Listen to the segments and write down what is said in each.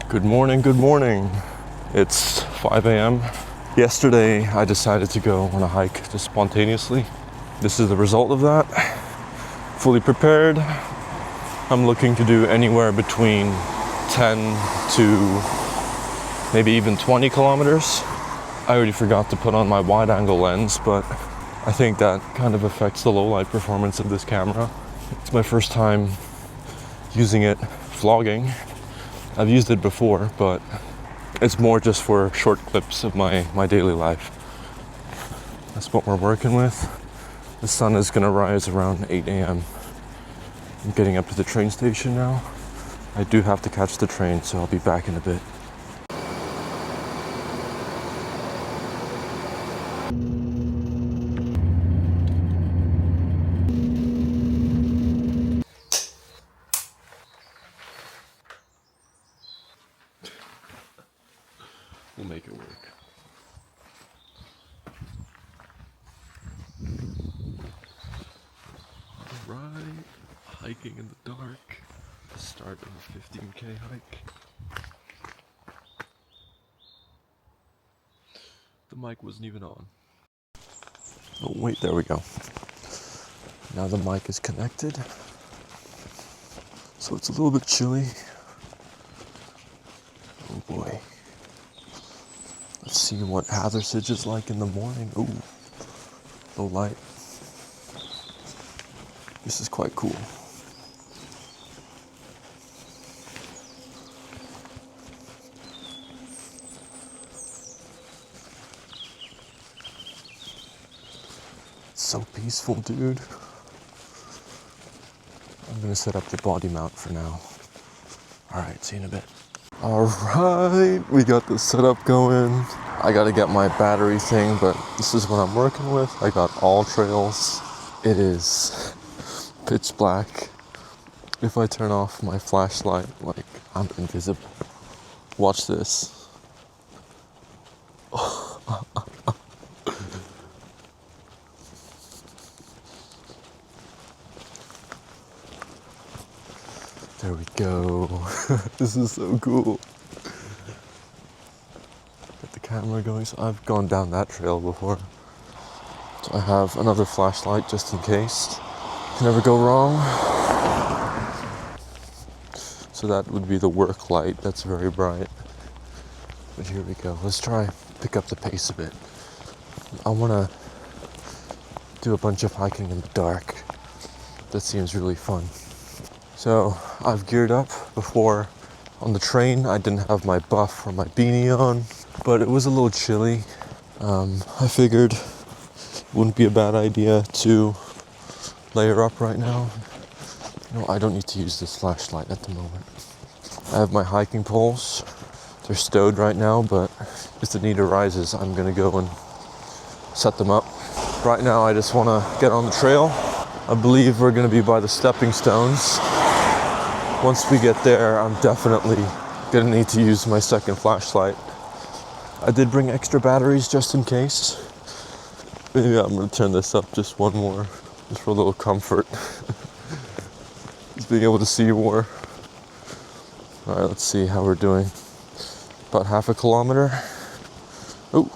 Good morning, good morning. It's 5 a.m. Yesterday, I decided to go on a hike just spontaneously. This is the result of that. Fully prepared. I'm looking to do anywhere between 10 to maybe even 20 kilometers. I already forgot to put on my wide angle lens, but I think that kind of affects the low light performance of this camera. It's my first time using it vlogging. I've used it before, but it's more just for short clips of my daily life. That's what we're working with. The sun is gonna rise around 8 a.m. I'm getting up to the train station now. I do have to catch the train, so I'll be back in a bit. We'll make it work. Alright, hiking in the dark. The start of a 15K hike. The mic wasn't even on. Oh wait, there we go. Now the mic is connected. So it's a little bit chilly. Oh boy. Let's see what Hathersage is like in the morning. Ooh, low light. This is quite cool. It's so peaceful, dude. I'm gonna set up the body mount for now. Alright, see you in a bit. Alright, we got the setup going. I gotta get my battery thing, but this is what I'm working with. I got all trails. It is pitch black. If I turn off my flashlight, like, I'm invisible. Watch this. There we go. This is so cool. Get the camera going. So I've gone down that trail before. So I have another flashlight just in case. Can never go wrong. So that would be the work light. That's very bright. But here we go. Let's try pick up the pace a bit. I want to do a bunch of hiking in the dark. That seems really fun. So I've geared up. Before on the train I didn't have my buff or my beanie on, but it was a little chilly. I figured it wouldn't be a bad idea to layer up right now. No, I don't need to use this flashlight at the moment. I have my hiking poles. They're stowed right now, but if the need arises, I'm gonna go and set them up. Right now I just wanna get on the trail. I believe we're gonna be by the stepping stones. Once we get there, I'm definitely gonna need to use my second flashlight. I did bring extra batteries just in case. Maybe I'm gonna turn this up just one more, just for a little comfort. Just being able to see more. All right, let's see how we're doing. About half a kilometer. Oh,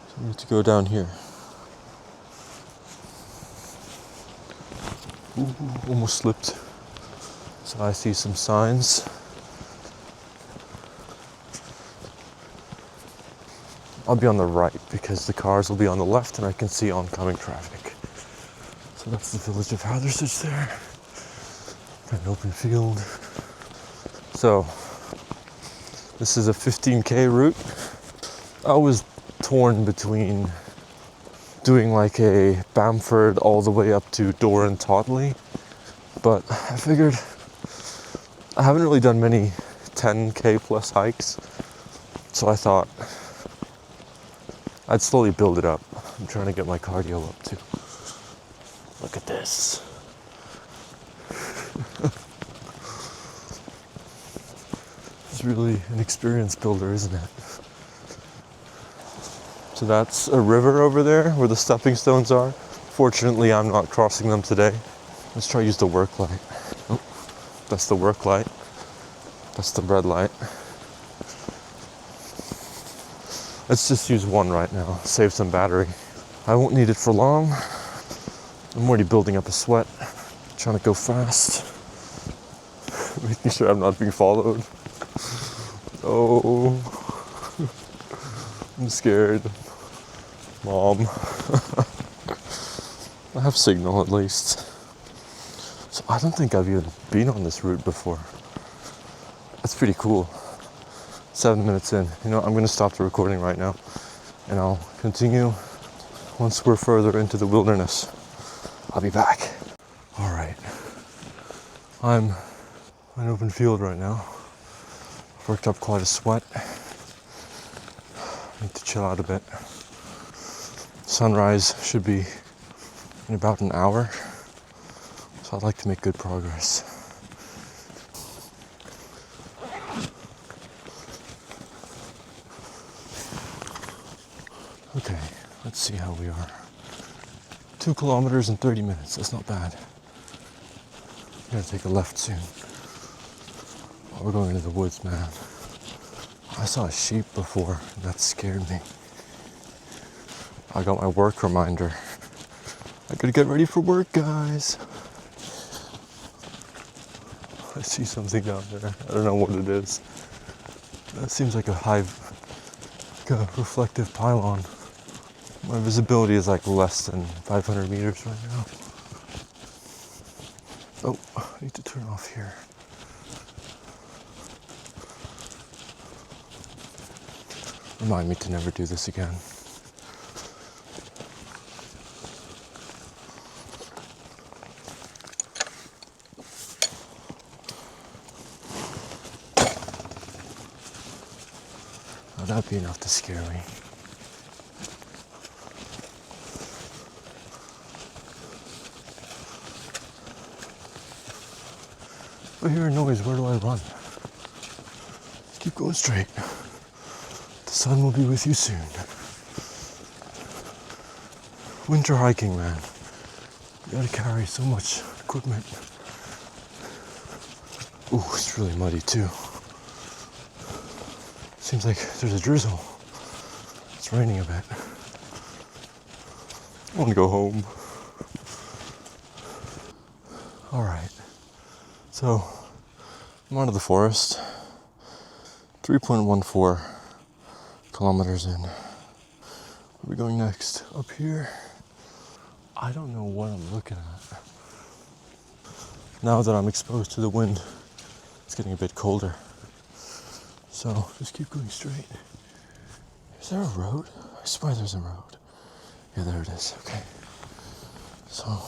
so we need to go down here. Ooh, almost slipped. So I see some signs. I'll be on the right because the cars will be on the left and I can see oncoming traffic. So that's the village of Hathersage there. An open field. So this is a 15K route. I was torn between doing like a Bamford all the way up to Dore Totley, but I figured I haven't really done many 10K plus hikes, so I thought I'd slowly build it up. I'm trying to get my cardio up too. Look at this. It's really an experience builder, isn't it? So that's a river over there where the stepping stones are. Fortunately, I'm not crossing them today. Let's try to use the work light. Oh, that's the work light. That's the red light. Let's just use one right now, save some battery. I won't need it for long. I'm already building up a sweat, trying to go fast, making sure I'm not being followed. Oh, I'm scared. Mom. I have signal at least. So I don't think I've even been on this route before. That's pretty cool. 7 minutes in. You know, I'm gonna stop the recording right now and I'll continue once we're further into the wilderness. I'll be back. All right. I'm in an open field right now. I've worked up quite a sweat. Need to chill out a bit. Sunrise should be in about an hour. So I'd like to make good progress. Okay, let's see how we are. 2 kilometers in 30 minutes, that's not bad. Gotta take a left soon. Oh, we're going into the woods, man. I saw a sheep before, and that scared me. I got my work reminder. I gotta get ready for work, guys. I see something down there. I don't know what it is. That seems like a reflective pylon. My visibility is like less than 500 meters right now. Oh, I need to turn off here. Remind me to never do this again. Oh, that'd be enough to scare me. If I hear a noise, where do I run? Just keep going straight. The sun will be with you soon. Winter hiking, man. You gotta carry so much equipment. Ooh, it's really muddy too. Seems like there's a drizzle. It's raining a bit. I want to go home. All right. So, I'm out of the forest. 3.14 kilometers in. Where are we going next? Up here? I don't know what I'm looking at. Now that I'm exposed to the wind, it's getting a bit colder. So, just keep going straight. Is there a road? I swear there's a road. Yeah, there it is. Okay. So,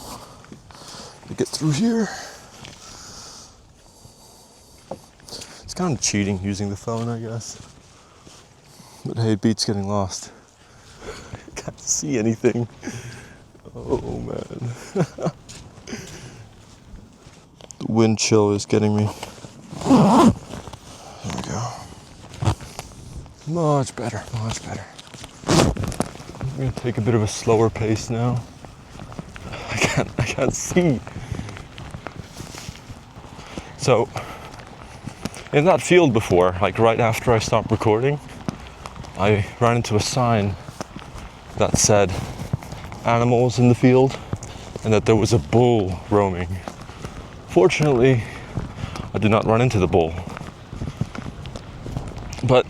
to get through here. It's kind of cheating using the phone, I guess. But hey, it beats getting lost. I can't see anything. Oh man. The wind chill is getting me. There we go. Much better, much better. I'm gonna take a bit of a slower pace now. I can't see. So, in that field before, like right after I stopped recording, I ran into a sign that said animals in the field and that there was a bull roaming. Fortunately, I did not run into the bull. But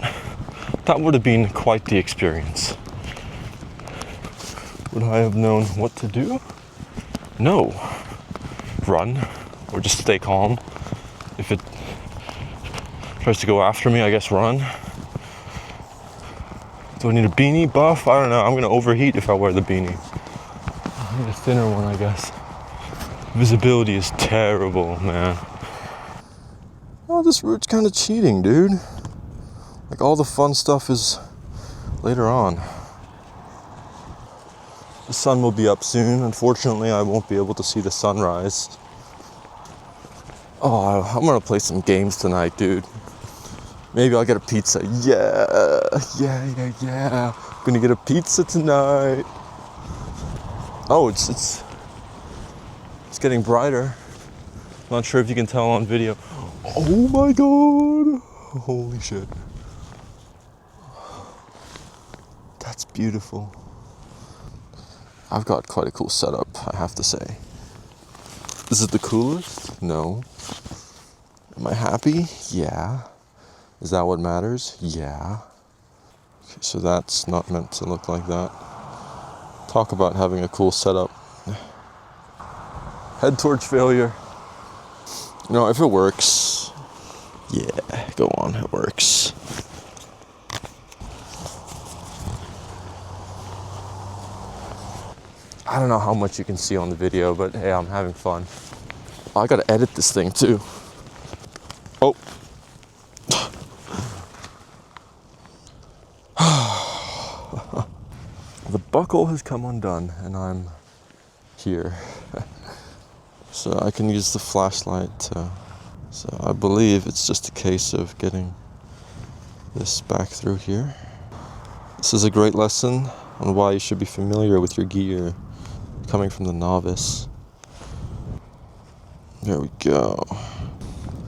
that would have been quite the experience. Would I have known what to do? No. Run, or just stay calm. If it tries to go after me, I guess run. Do I need a beanie buff? I don't know. I'm gonna overheat if I wear the beanie. I need a thinner one, I guess. Visibility is terrible, man. Oh, this route's kind of cheating, dude. Like all the fun stuff is later on. The sun will be up soon. Unfortunately, I won't be able to see the sunrise. Oh, I'm gonna play some games tonight, dude. Maybe I'll get a pizza. Yeah. Gonna get a pizza tonight. Oh, it's getting brighter. Not sure if you can tell on video. Oh my god. Holy shit. It's beautiful. I've got quite a cool setup, I have to say. Is it the coolest? No. Am I happy? Yeah. Is that what matters? Yeah. Okay, so that's not meant to look like that. Talk about having a cool setup. Head towards failure. You know, if it works, yeah, go on, it works. I don't know how much you can see on the video, but hey, I'm having fun. I gotta edit this thing too. Oh. The buckle has come undone and I'm here. So I can use the flashlight to, so I believe it's just a case of getting this back through here. This is a great lesson on why you should be familiar with your gear, coming from the novice. There we go.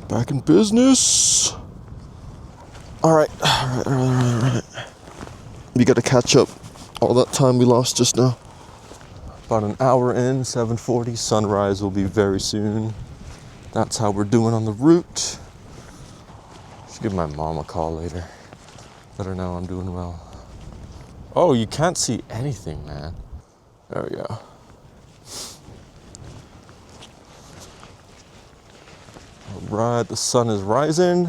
Back in business. All right. We got to catch up all that time we lost just now. About an hour in, 7:40. Sunrise will be very soon. That's how we're doing on the route. Should give my mom a call later. Let her know I'm doing well. Oh, you can't see anything, man. There we go. Alright, the sun is rising.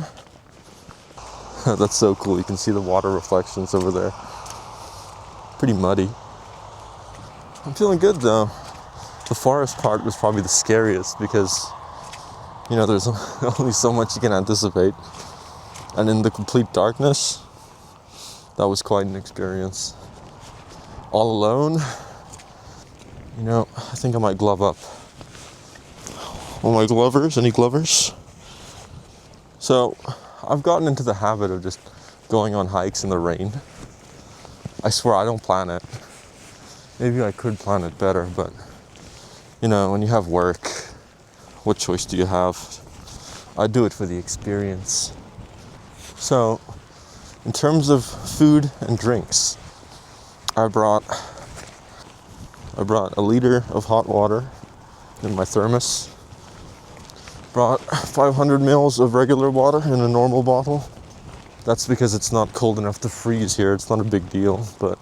That's so cool. You can see the water reflections over there. Pretty muddy. I'm feeling good though. The forest part was probably the scariest because, you know, there's only so much you can anticipate. And in the complete darkness, that was quite an experience. All alone, you know, I think I might glove up. All my glovers, any glovers? So, I've gotten into the habit of just going on hikes in the rain. I swear I don't plan it. Maybe I could plan it better, but you know, when you have work, what choice do you have? I do it for the experience. So, in terms of food and drinks, I brought a liter of hot water in my thermos. Brought 500 mils of regular water in a normal bottle. That's because it's not cold enough to freeze here. It's not a big deal, but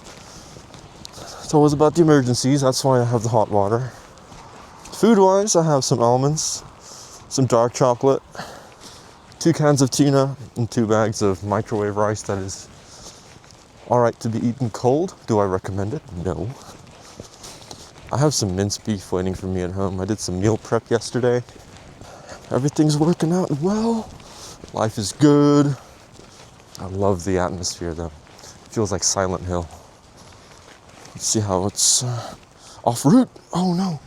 it's always about the emergencies. That's why I have the hot water. Food-wise, I have some almonds, some dark chocolate, 2 cans of tuna, and 2 bags of microwave rice that is alright to be eaten cold. Do I recommend it? No. I have some minced beef waiting for me at home. I did some meal prep yesterday. Everything's working out well. Life is good. I love the atmosphere though. It feels like Silent Hill. Let's see how it's off route. Oh no.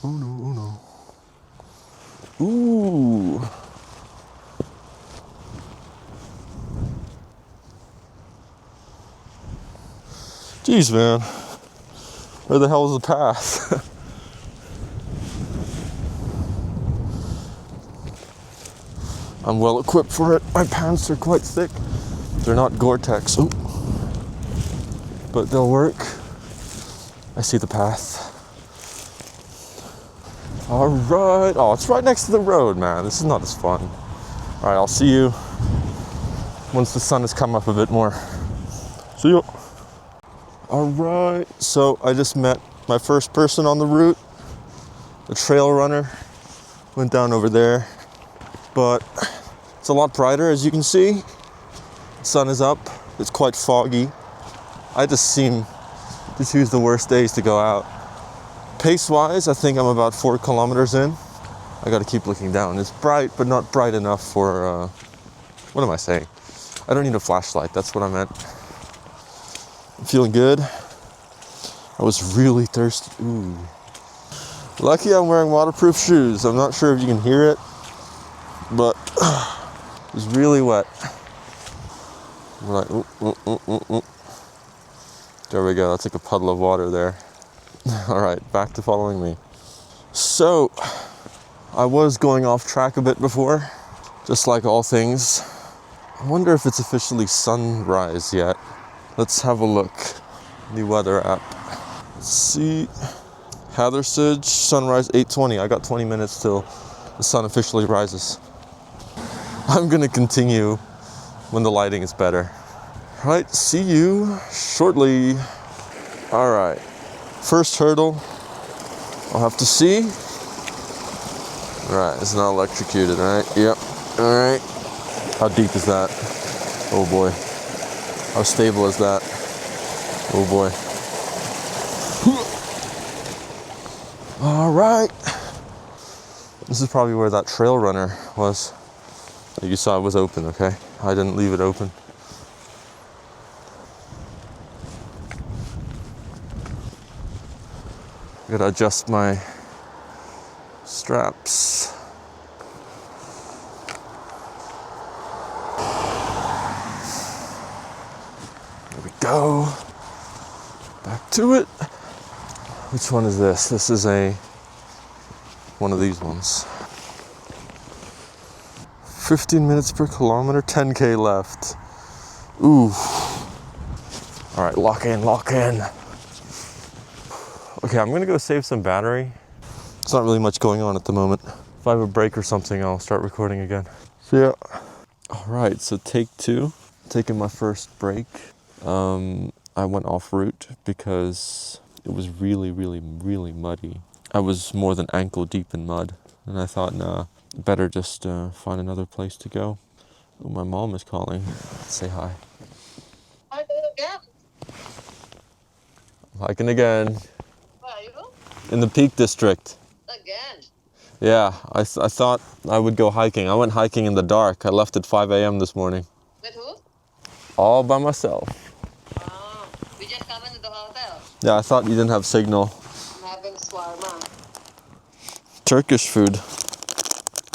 Oh no, oh no. Ooh. Jeez, man. Where the hell is the path? I'm well equipped for it. My pants are quite thick. They're not Gore-Tex. Ooh. But they'll work. I see the path. All right. Oh, it's right next to the road, man. This is not as fun. All right, I'll see you once the sun has come up a bit more. See you. All right. So I just met my first person on the route. The trail runner went down over there, but it's a lot brighter, as you can see. The sun is up. It's quite foggy. I just seem to choose the worst days to go out. Pace-wise, I think I'm about 4 kilometers in. I gotta keep looking down. It's bright, but not bright enough for, what am I saying? I don't need a flashlight, that's what I meant. I'm feeling good. I was really thirsty. Ooh. Lucky I'm wearing waterproof shoes. I'm not sure if you can hear it, but it was really wet. We're like, ooh, ooh, ooh, ooh, ooh. There we go, that's like a puddle of water there. All right, back to following me. So, I was going off track a bit before, just like all things. I wonder if it's officially sunrise yet. Let's have a look. The weather app. Let's see. Hathersage, sunrise 8:20. I got 20 minutes till the sun officially rises. I'm gonna continue when the lighting is better. All right, see you shortly. All right, first hurdle, I'll have to see. All right, it's not electrocuted, right? Yep, all right. How deep is that? Oh boy. How stable is that? Oh boy. All right. This is probably where that trail runner was. You saw it was open, okay? I didn't leave it open. I gotta adjust my straps. There we go. Back to it. Which one is this? This is one of these ones. 15 minutes per kilometer, 10K left. Ooh. All right, lock in, lock in. Okay, I'm gonna go save some battery. It's not really much going on at the moment. If I have a break or something, I'll start recording again. See ya. All right, so take 2. Taking my first break. I went off route because it was really, really, really muddy. I was more than ankle deep in mud. And I thought, nah, better just find another place to go. Oh, my mom is calling. Let's say hi. Hiking again. Hiking again. Where are you? In the Peak District. Again. Yeah, I thought I would go hiking. I went hiking in the dark. I left at 5 a.m. this morning. With who? All by myself. Oh, we just come into the hotel. Yeah, I thought you didn't have signal. I'm having shawarma. Turkish food.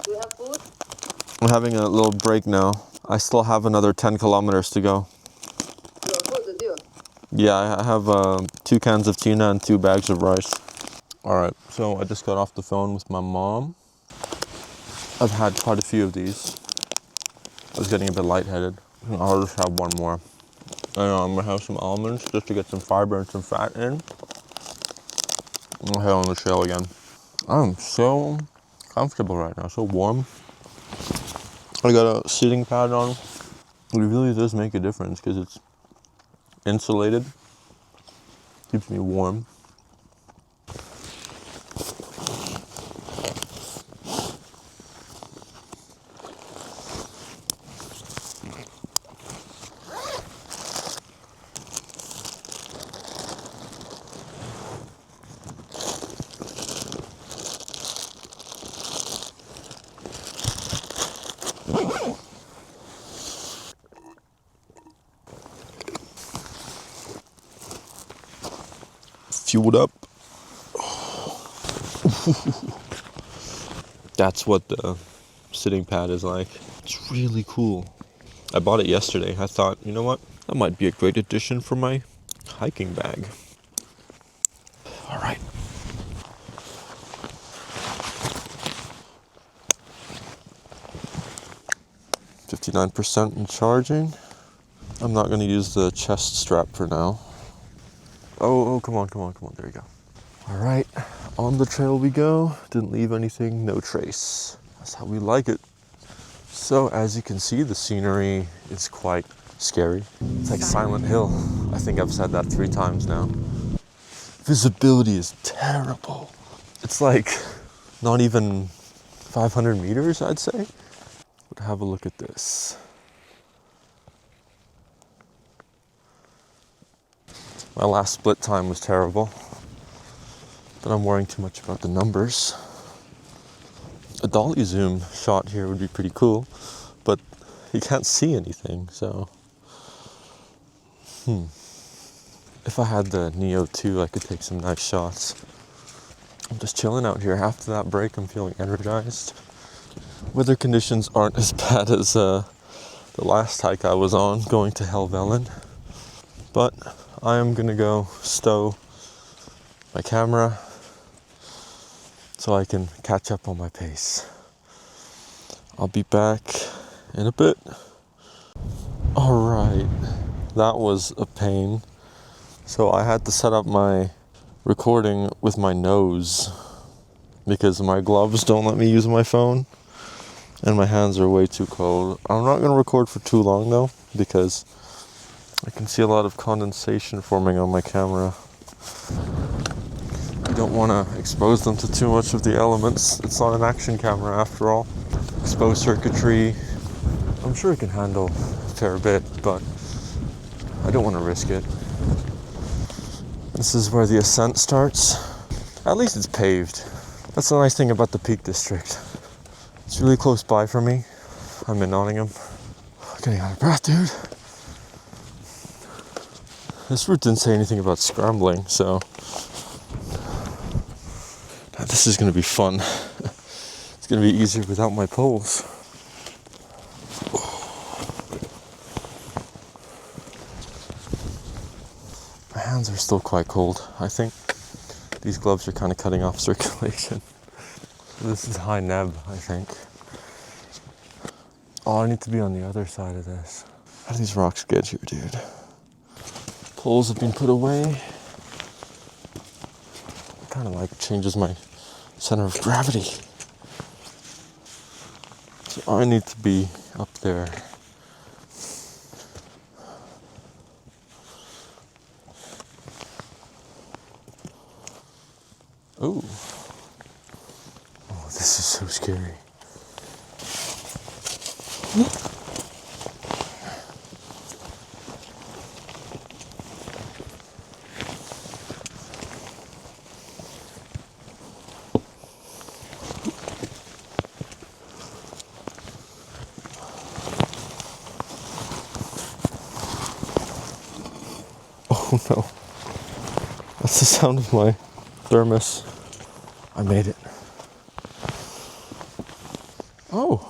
Do you have food? I'm having a little break now. I still have another 10 kilometers to go. You have food with you? Yeah, I have 2 cans of tuna and 2 bags of rice. All right, so I just got off the phone with my mom. I've had quite a few of these. I was getting a bit lightheaded. I'll just have one more. I know, I'm gonna have some almonds just to get some fiber and some fat in. I'll head on the trail again. I'm so comfortable right now, so warm. I got a seating pad on. It really does make a difference because it's insulated. Keeps me warm. Fueled up. That's what the sitting pad is like. It's really cool. I bought it yesterday. I thought, you know what? That might be a great addition for my hiking bag. All right. %59% in charging. I'm not going to use the chest strap for now. Oh, come on, there you go. All right, on the trail we go. Didn't leave anything, no trace. That's how we like it. So as you can see, the scenery is quite scary. It's like Silent Hill. I think I've said that 3 times now. Visibility is terrible. It's like not even 500 meters, I'd say. But have a look at this. My last split time was terrible, but I'm worrying too much about the numbers. A dolly zoom shot here would be pretty cool, but you can't see anything, so. If I had the Neo 2, I could take some nice shots. I'm just chilling out here. After that break, I'm feeling energized. Weather conditions aren't as bad as the last hike I was on, going to Helvellyn, but I am gonna go stow my camera so I can catch up on my pace. I'll be back in a bit. All right, That was a pain. So I had to set up my recording with my nose because my gloves don't let me use my phone and my hands are way too cold. I'm not going to record for too long though because I can see a lot of condensation forming on my camera. I don't want to expose them to too much of the elements. It's not an action camera after all. Exposed circuitry, I'm sure it can handle a fair bit, but I don't want to risk it. This is where the ascent starts. At least it's paved. That's the nice thing about the Peak District. It's really close by for me. I'm in Nottingham. I'm getting out of breath, dude. This route didn't say anything about scrambling, so this is going to be fun. It's going to be easier without my poles. My hands are still quite cold. I think these gloves are kind of cutting off circulation. This is high neb, I think. Oh, I need to be on the other side of this. How do these rocks get here, dude? Poles have been put away. Kind of like changes my center of gravity. So I need to be up there. Ooh. Oh, this is so scary. Oh no. That's the sound of my thermos. I made it. Oh.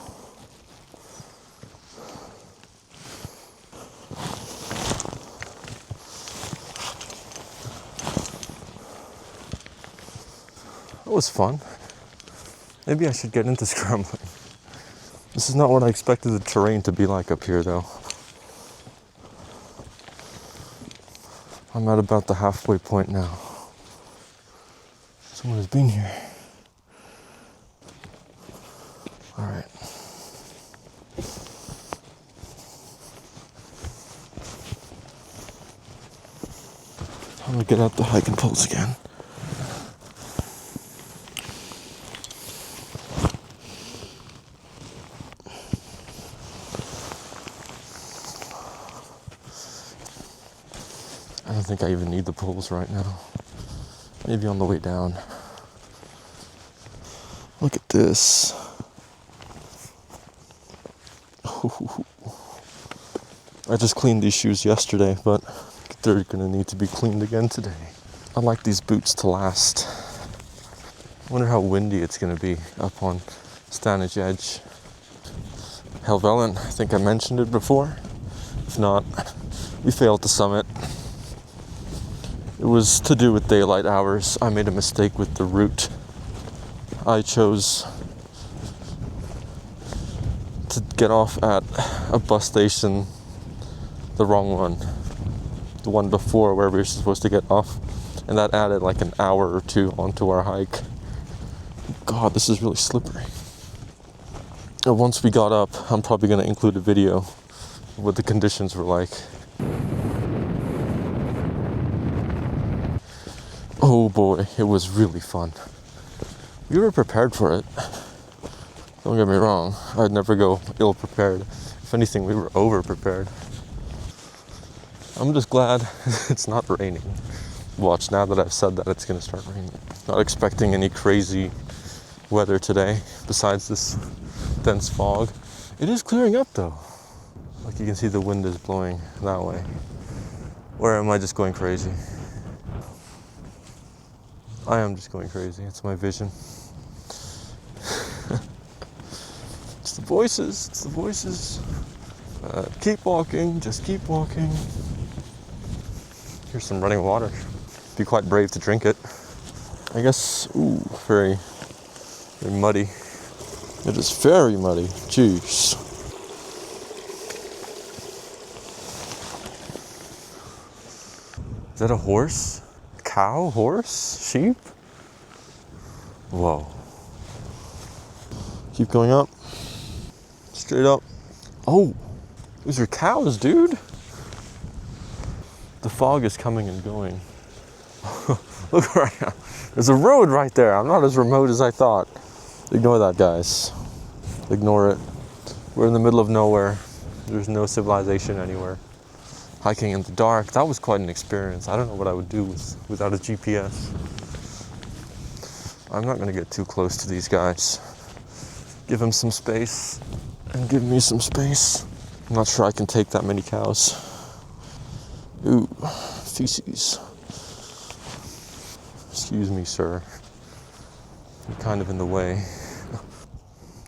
That was fun. Maybe I should get into scrambling. This is not what I expected the terrain to be like up here though. I'm at about the halfway point now. Someone has been here. All right. I'm gonna get out the hiking poles again. I don't think I even need the poles right now. Maybe on the way down. Look at this. I just cleaned these shoes yesterday, but they're gonna need to be cleaned again today. I like these boots to last. I wonder how windy it's gonna be up on Stanage Edge. Helvellyn, I think I mentioned it before. If not, we failed the summit. It was to do with daylight hours. I made a mistake with the route. I chose to get off at a bus station, the wrong one. The one before where we were supposed to get off. And that added like an hour or two onto our hike. God, this is really slippery. And once we got up, I'm probably going to include a video of what the conditions were like. Oh boy, it was really fun. We were prepared for it. Don't get me wrong, I'd never go ill prepared. If anything, we were over prepared. I'm just glad it's not raining. Watch, now that I've said that, it's gonna start raining. Not expecting any crazy weather today, besides this dense fog. It is clearing up though. Like you can see the wind is blowing that way. Or am I just going crazy? I am just going crazy, it's my vision. It's the voices, it's the voices. Keep walking, just keep walking. Here's some running water. Be quite brave to drink it. I guess, ooh, very muddy. It is very muddy, jeez. Is that a horse? Cow? Horse? Sheep? Whoa. Keep going up. Straight up. Oh, those are cows, dude. The fog is coming and going. Look right now. There's a road right there. I'm not as remote as I thought. Ignore that, guys. Ignore it. We're in the middle of nowhere. There's no civilization anywhere. Hiking in the dark, that was quite an experience. I don't know what I would do without a GPS. I'm not gonna get too close to these guys. Give them some space and give me some space. I'm not sure I can take that many cows. Ooh, feces. Excuse me, sir. You're kind of in the way.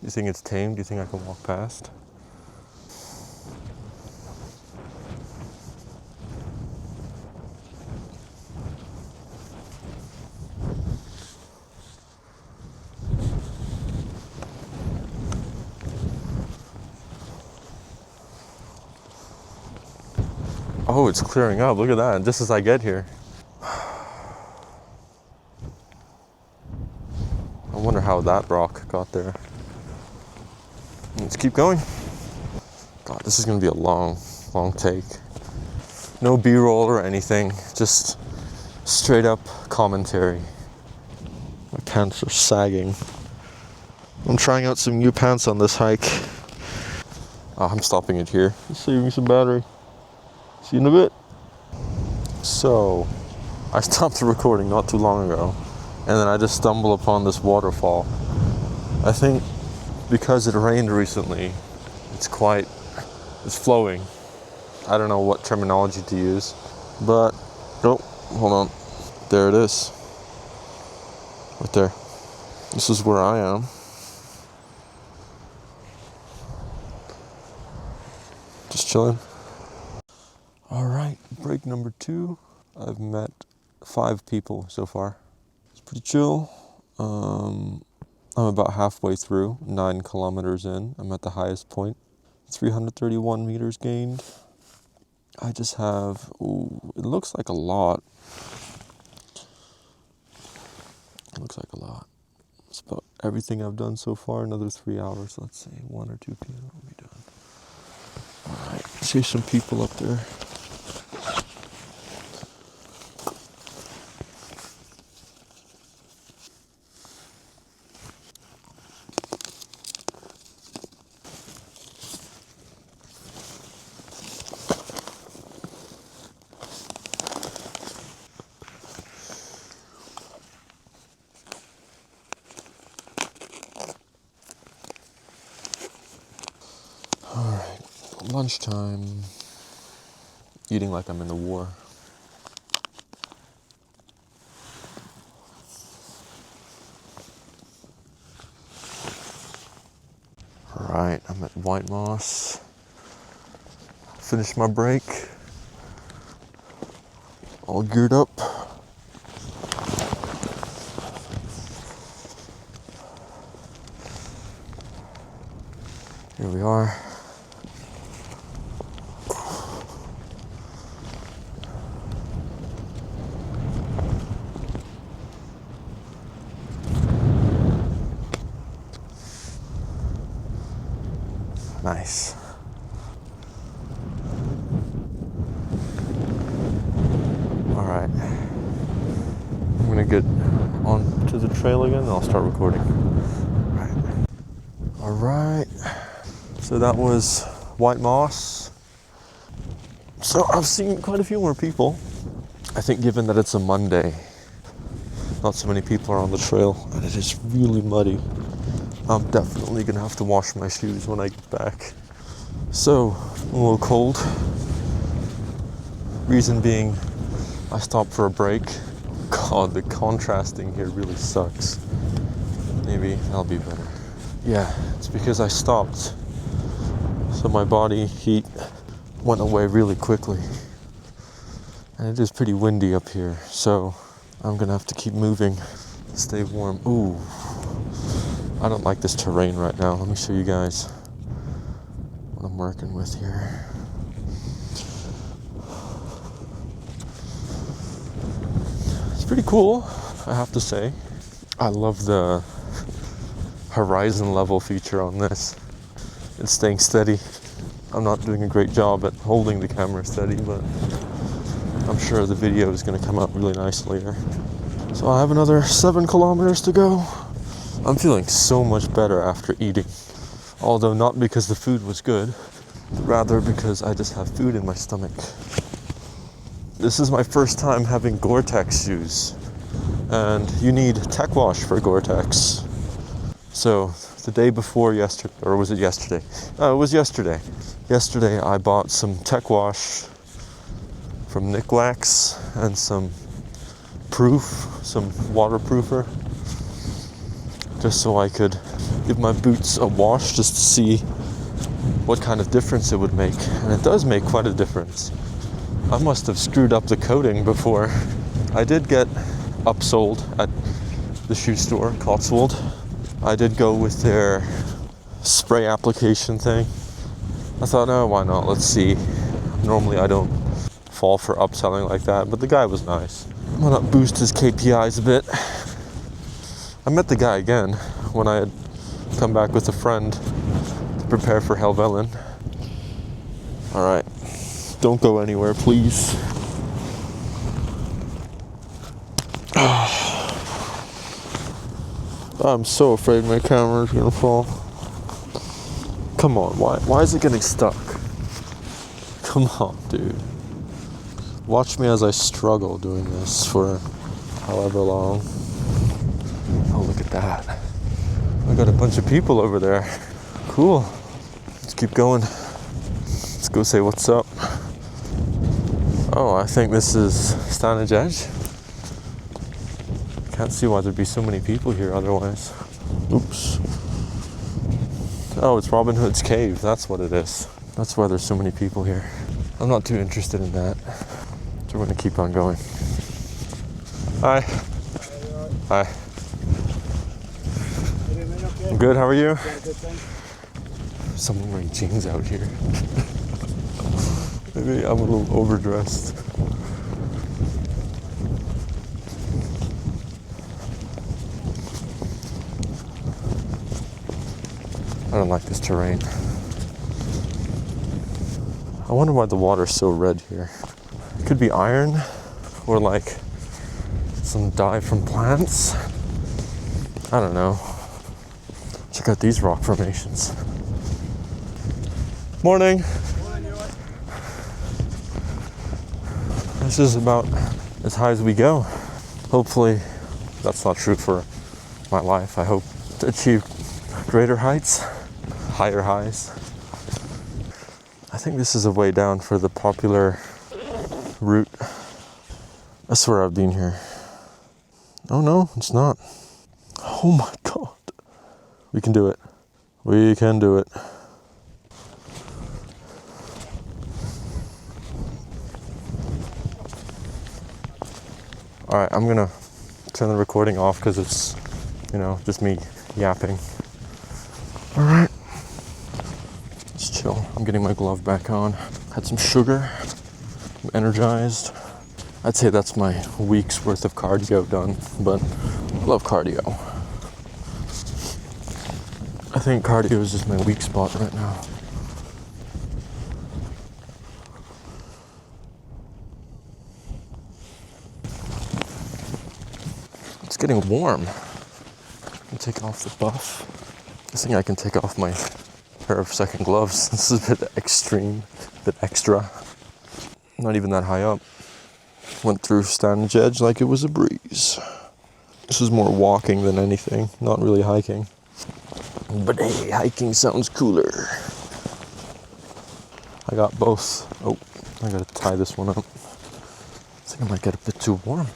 You think it's tame? Do you think I can walk past? Oh, it's clearing up. Look at that. Just as I get here. I wonder how that rock got there. Let's keep going. God, this is going to be a long take. No B-roll or anything. Just straight up commentary. My pants are sagging. I'm trying out some new pants on this hike. I'm stopping it here. Saving some battery. See you in a bit. So, I stopped the recording not too long ago, and then I just stumbled upon this waterfall. I think because it rained recently, it's flowing. I don't know what terminology to use, but, oh, hold on. There it is. Right there. This is where I am. Just chilling. All right, break number 2. I've met 5 people so far. It's pretty chill. I'm about halfway through, 9 kilometers in. I'm at the highest point, 331 meters gained. I just have, it looks like a lot. It looks like a lot. It's about everything I've done so far. Another 3 hours, let's say 1 or 2 p.m. I'll be done. All right, see some people up there. Lunchtime, eating like I'm in the war. All right, I'm at White Moss. Finished my break. All geared up. Here we are. Nice. All right. I'm gonna get onto the trail again and I'll start recording. All right. So that was White Moss. So I've seen quite a few more people. I think given that it's a Monday, not so many people are on the trail and it is really muddy. I'm definitely gonna have to wash my shoes when I get back. So, a little cold. Reason being, I stopped for a break. God, the contrasting here really sucks. Maybe that'll be better. Yeah, it's because I stopped. So my body heat went away really quickly. And it is pretty windy up here, so I'm gonna have to keep moving, stay warm. Ooh. I don't like this terrain right now. Let me show you guys what I'm working with here. pretty cool, I have to say. I love the horizon level feature on this. It's staying steady. I'm not doing a great job at holding the camera steady, but I'm sure the video is going to come out really nice later. So I have another 7 kilometers to go. I'm feeling so much better after eating. Although not because the food was good, rather because I just have food in my stomach. This is my first time having Gore-Tex shoes. And you need tech wash for Gore-Tex. So the day before yesterday, or was it yesterday? Oh, it was yesterday. Yesterday I bought some tech wash from Nickwax and some waterproofer, just so I could give my boots a wash just to see what kind of difference it would make. And it does make quite a difference. I must have screwed up the coating before. I did get upsold at the shoe store, Cotswold. I did go with their spray application thing. I thought, oh, why not? Let's see. Normally I don't fall for upselling like that, but the guy was nice. I'm gonna boost his KPIs a bit. I met the guy again when I had come back with a friend to prepare for Helvellyn. Alright, don't go anywhere, please. I'm so afraid my camera's gonna fall. Come on, why is it getting stuck? Come on, dude. Watch me as I struggle doing this for however long. Oh, look at that. I got a bunch of people over there. Cool. Let's keep going. Let's go say what's up. Oh, I think this is Stanage Edge. Can't see why there'd be so many people here otherwise. Oops. Oh, it's Robin Hood's cave. That's what it is. That's why there's so many people here. I'm not too interested in that. So we're gonna keep on going. Hi. Hi. I'm good, how are you? Someone wearing jeans out here. Maybe I'm a little overdressed. I don't like this terrain. I wonder why the water's so red here. It could be iron or like some dye from plants. I don't know. Check out these rock formations. Morning. This is about as high as we go. Hopefully that's not true for my life. I hope to achieve greater heights, higher highs. I think this is a way down for the popular route. I swear I've been here. Oh no, it's not. Oh my god. We can do it. We can do it. Alright, I'm gonna turn the recording off because it's, just me yapping. Alright. Let's chill. I'm getting my glove back on. Had some sugar. I'm energized. I'd say that's my week's worth of cardio done, but I love cardio. I think cardio is just my weak spot right now. It's getting warm. I'll take off the buff. I think I can take off my pair of second gloves. This is a bit extreme, a bit extra. Not even that high up. Went through Stanage Edge like it was a breeze. This is more walking than anything, not really hiking. But hey, hiking sounds cooler. I got both. Oh, I gotta tie this one up. I think I might get a bit too warm.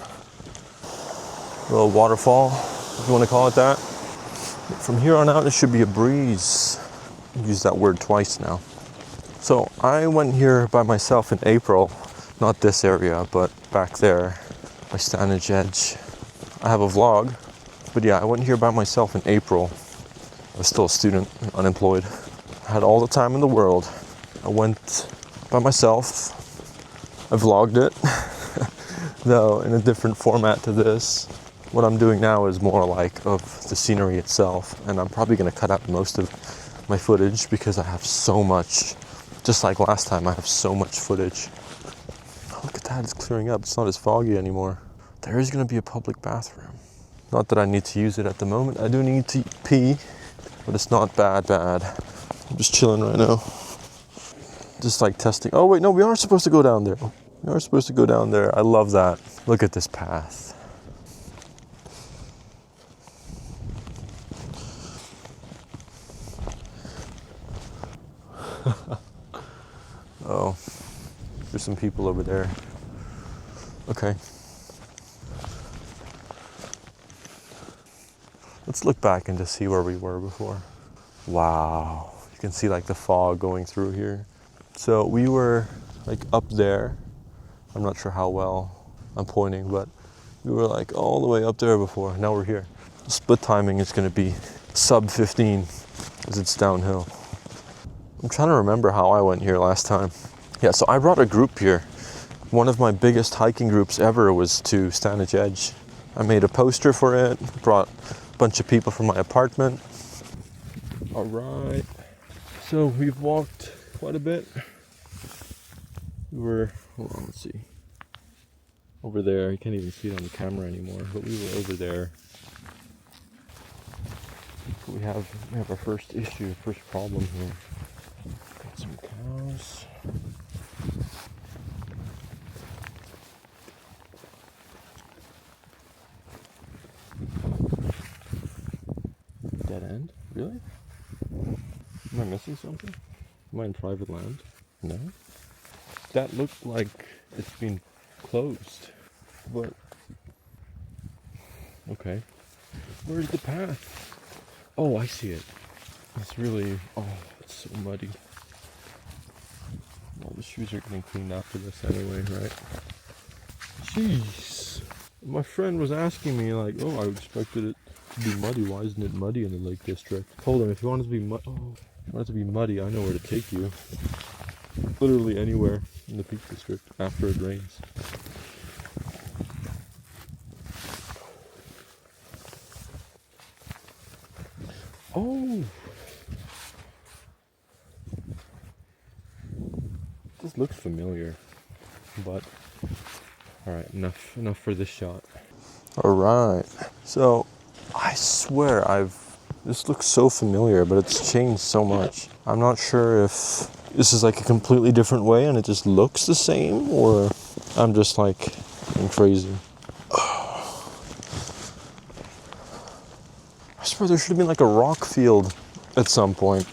A little waterfall, if you want to call it that. From here on out, it should be a breeze. I've used that word twice now. So I went here by myself in April. Not this area, but back there by Stanage Edge. I have a vlog, but yeah, I went here by myself in April. I was still a student, unemployed. I had all the time in the world. I went by myself. I vlogged it. though in a different format to this. What I'm doing now is more like of the scenery itself, and I'm probably going to cut out most of my footage because I have so much, just like last time, I have so much footage. Oh, look at that, it's clearing up. It's not as foggy anymore. There is going to be a public bathroom. Not that I need to use it at the moment. I do need to pee, but it's not bad. I'm just chilling right now. Just like testing. Oh wait, no, we are supposed to go down there. We are supposed to go down there. I love that. Look at this path. Oh, there's some people over there. Okay. Let's look back and just see where we were before. Wow, you can see like the fog going through here. So we were like up there. I'm not sure how well I'm pointing, but we were like all the way up there before. Now we're here. The split timing is going to be sub 15 as it's downhill. I'm trying to remember how I went here last time. Yeah, so I brought a group here. One of my biggest hiking groups ever was to Stanage Edge. I made a poster for it, brought a bunch of people from my apartment. All right, so we've walked quite a bit. We were, hold on, let's see. Over there, you can't even see it on the camera anymore, but we were over there. We have our first issue, first problem here. Got some cows. Dead end? Really? Am I missing something? Am I in private land? No? That looked like it's been closed, but okay. Where's the path? Oh, I see it. It's really, oh, it's so muddy. All the shoes are getting cleaned after this anyway, right? Jeez. My friend was asking me like, oh, I expected it to be muddy. Why isn't it muddy in the Lake District? Told him if you want it to be if you want it to be muddy, I know where to take you. Literally anywhere in the Peak District after it rains. Oh, this looks familiar, but all right, enough for this shot. All right, so I swear this looks so familiar, but it's changed so much. I'm not sure if this is like a completely different way and it just looks the same, or I'm just like going crazy. I swear there should have been like a rock field at some point.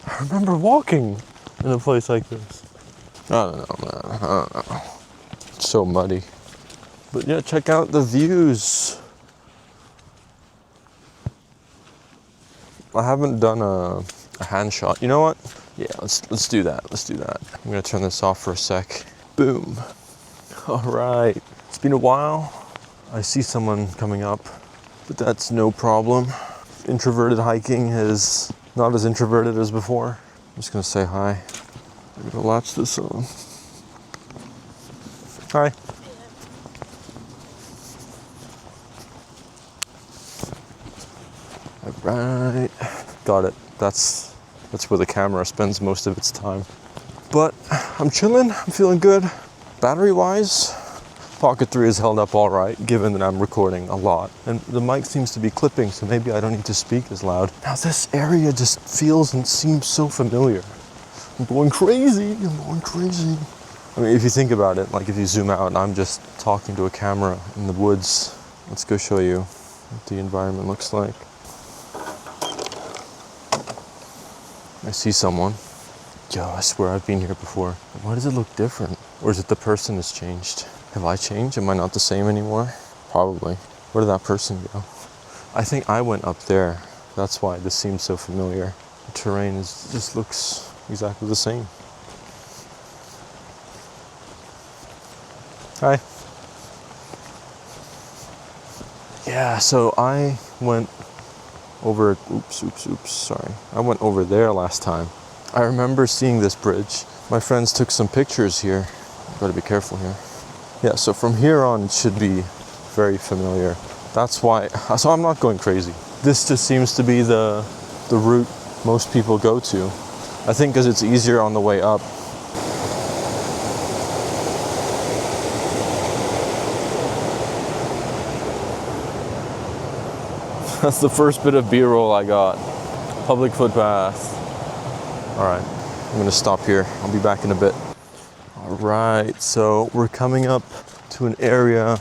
I remember walking in a place like this. I don't know, man. I don't know. It's so muddy. But yeah, check out the views. I haven't done a hand shot. You know what? Yeah, let's do that. Let's do that. I'm gonna turn this off for a sec. Boom. All right. It's been a while. I see someone coming up, but that's no problem. Introverted hiking is not as introverted as before. I'm just gonna say hi. I'm gonna latch this on. Hi. All right. Got it. That's where the camera spends most of its time. But I'm chilling. I'm feeling good. Battery-wise, Pocket 3 is held up all right, given that I'm recording a lot. And the mic seems to be clipping, so maybe I don't need to speak as loud. Now this area just feels and seems so familiar. I'm going crazy. I mean, if you think about it, like if you zoom out, I'm just talking to a camera in the woods. Let's go show you what the environment looks like. I see someone. Yo, I swear I've been here before. Why does it look different? Or is it the person has changed? Have I changed? Am I not the same anymore? Probably. Where did that person go? I think I went up there. That's why this seems so familiar. The terrain just looks exactly the same. Hi. Yeah, so I went over, sorry. I went over there last time. I remember seeing this bridge. My friends took some pictures here. Gotta be careful here. Yeah, so from here on, it should be very familiar. That's why, so I'm not going crazy. This just seems to be the route most people go to. I think because it's easier on the way up. That's the first bit of B-roll I got. Public footpath. All right, I'm gonna stop here. I'll be back in a bit. All right, so we're coming up to an area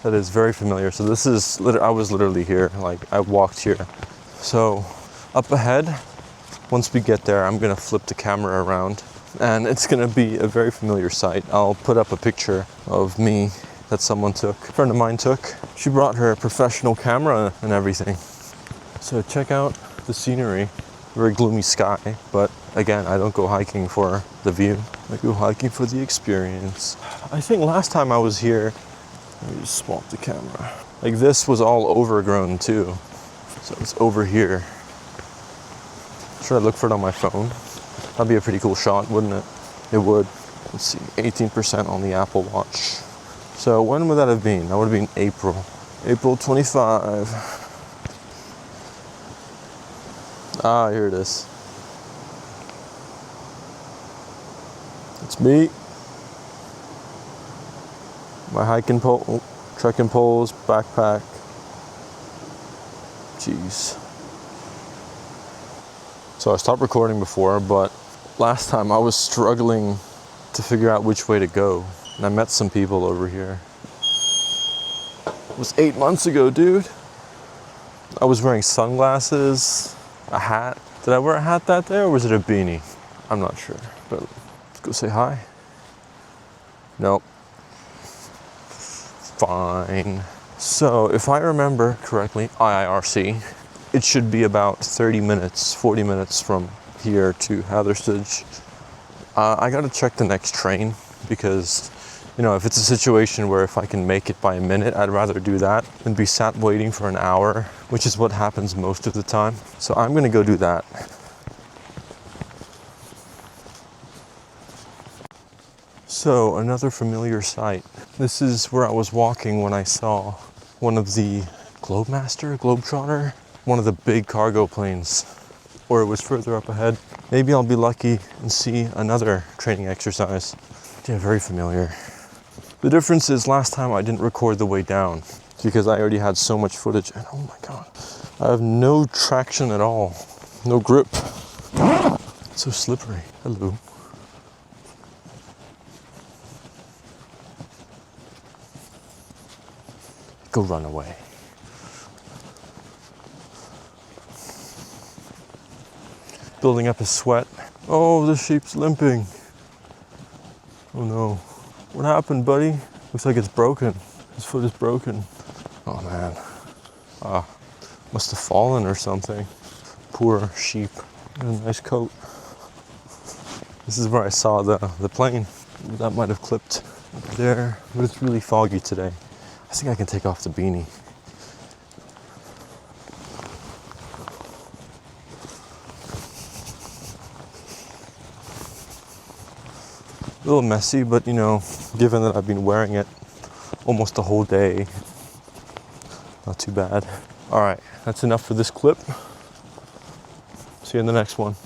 that is very familiar. So this is, I was literally here, like I walked here. So up ahead, once we get there, I'm gonna flip the camera around and it's gonna be a very familiar sight. I'll put up a picture of me that someone took, a friend of mine took. She brought her professional camera and everything. So check out the scenery. Very gloomy sky, but again, I don't go hiking for the view. I go hiking for the experience. I think last time I was here, let me just swap the camera. Like this was all overgrown too. So it's over here. Should I look for it on my phone? That'd be a pretty cool shot, wouldn't it? It would. Let's see, 18% on the Apple Watch. So when would that have been? That would have been April. April 25. Ah, here it is. It's me. My hiking pole, trekking poles, backpack. Jeez. So I stopped recording before, but last time I was struggling to figure out which way to go. And I met some people over here. It was 8 months ago, dude. I was wearing sunglasses, a hat. Did I wear a hat that day or was it a beanie? I'm not sure, but let's go say hi. Nope. Fine. So if I remember correctly, IIRC, it should be about 30 minutes, 40 minutes from here to Hathersage. I gotta check the next train because, you know, if it's a situation where if I can make it by a minute, I'd rather do that than be sat waiting for an hour, which is what happens most of the time. So I'm gonna go do that. So another familiar sight. This is where I was walking when I saw one of the Globetrotter, one of the big cargo planes, or it was further up ahead. Maybe I'll be lucky and see another training exercise. Yeah, very familiar. The difference is last time I didn't record the way down because I already had so much footage and oh my God, I have no traction at all. No grip. It's so slippery. Hello. Go run away. Building up a sweat. Oh, the sheep's limping. Oh no. What happened, buddy? Looks like it's broken. His foot is broken. Oh man. Must have fallen or something. Poor sheep. Got a nice coat. This is where I saw the plane. That might have clipped there, but it's really foggy today. I think I can take off the beanie. A little messy, but you know, given that I've been wearing it almost the whole day, not too bad. All right, that's enough for this clip. See you in the next one.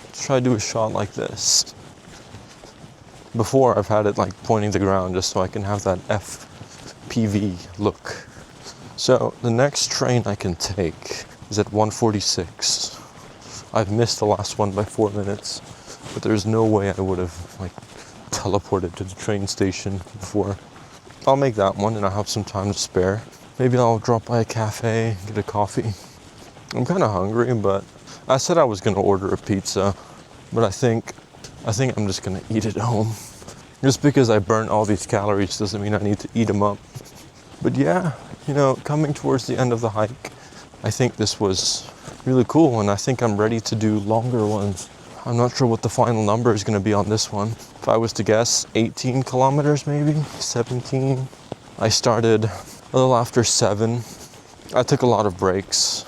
Let's try to do a shot like this. Before I've had it like pointing the ground just so I can have that FPV look. So the next train I can take is at 1:46. I've missed the last one by 4 minutes. But there's no way I would have like teleported to the train station before. I'll make that one and I'll have some time to spare. Maybe I'll drop by a cafe, get a coffee. I'm kind of hungry, but I said I was gonna order a pizza, but I think I'm just gonna eat it at home. Just because I burnt all these calories doesn't mean I need to eat them up. But yeah, you know, coming towards the end of the hike, I think this was really cool and I think I'm ready to do longer ones. I'm not sure what the final number is going to be on this one. If I was to guess, 18 kilometers maybe, 17. I started a little after 7. I took a lot of breaks.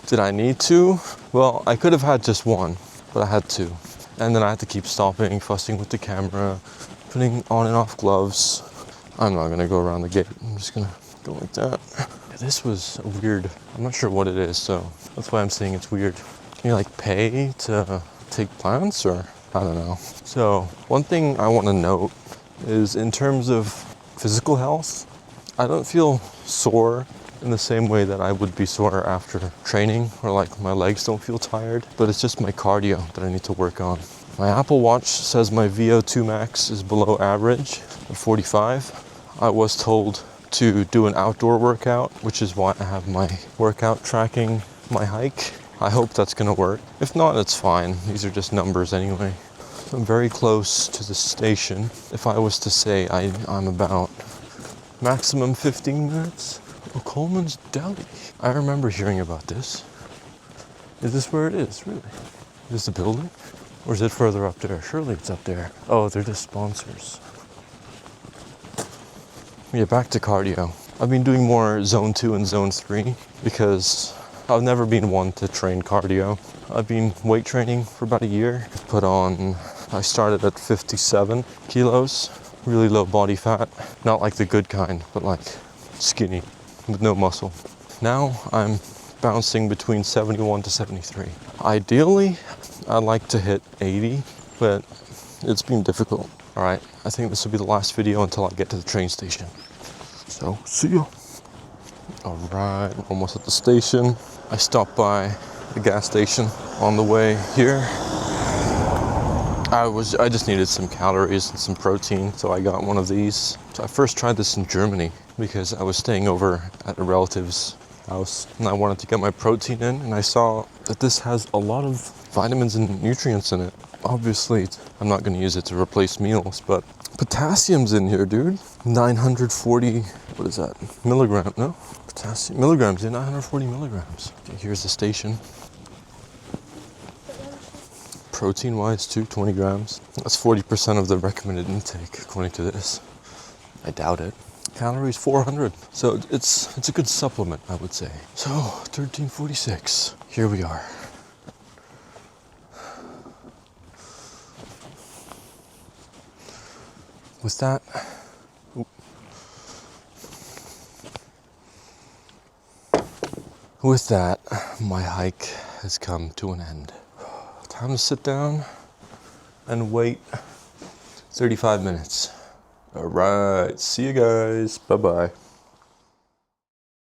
Did I need to? Well, I could have had just one, but I had 2. And then I had to keep stopping, fussing with the camera, putting on and off gloves. I'm not gonna go around the gate. I'm just gonna go like that. This was weird. I'm not sure what it is, so that's why I'm saying it's weird. Can you like pay to take plants, or I don't know. So one thing I want to note is in terms of physical health, I don't feel sore in the same way that I would be sore after training, or like my legs don't feel tired, but it's just my cardio that I need to work on. My Apple Watch says my VO2 max is below average at 45. I was told to do an outdoor workout, which is why I have my workout tracking my hike. I hope that's gonna work. If not, it's fine. These are just numbers anyway. I'm very close to the station. If I was to say I'm about maximum 15 minutes. Oh, Coleman's Deli. I remember hearing about this. Is this where it is, really? Is this the building? Or is it further up there? Surely it's up there. Oh, they're the sponsors. Yeah, back to cardio. I've been doing more zone 2 and zone 3 because I've never been one to train cardio. I've been weight training for about a year. I started at 57 kilos, really low body fat. Not like the good kind, but like skinny with no muscle. Now I'm bouncing between 71 to 73. Ideally, I'd like to hit 80, but it's been difficult. All right, I think this will be the last video until I get to the train station. So, see ya. All right, almost at the station. I stopped by the gas station on the way here. I just needed some calories and some protein, so I got one of these. So I first tried this in Germany because I was staying over at a relative's house and I wanted to get my protein in, and I saw that this has a lot of vitamins and nutrients in it. Obviously, I'm not going to use it to replace meals, but potassium's in here, dude. 940, what is that? Milligram, no? Potassium, milligrams, yeah, 940 milligrams. Okay, here's the station. Protein-wise, too, 20 grams. That's 40% of the recommended intake, according to this. I doubt it. Calories, 400. So it's a good supplement, I would say. So, 1346. Here we are. With that, my hike has come to an end. Time to sit down and wait 35 minutes. All right, see you guys. Bye-bye.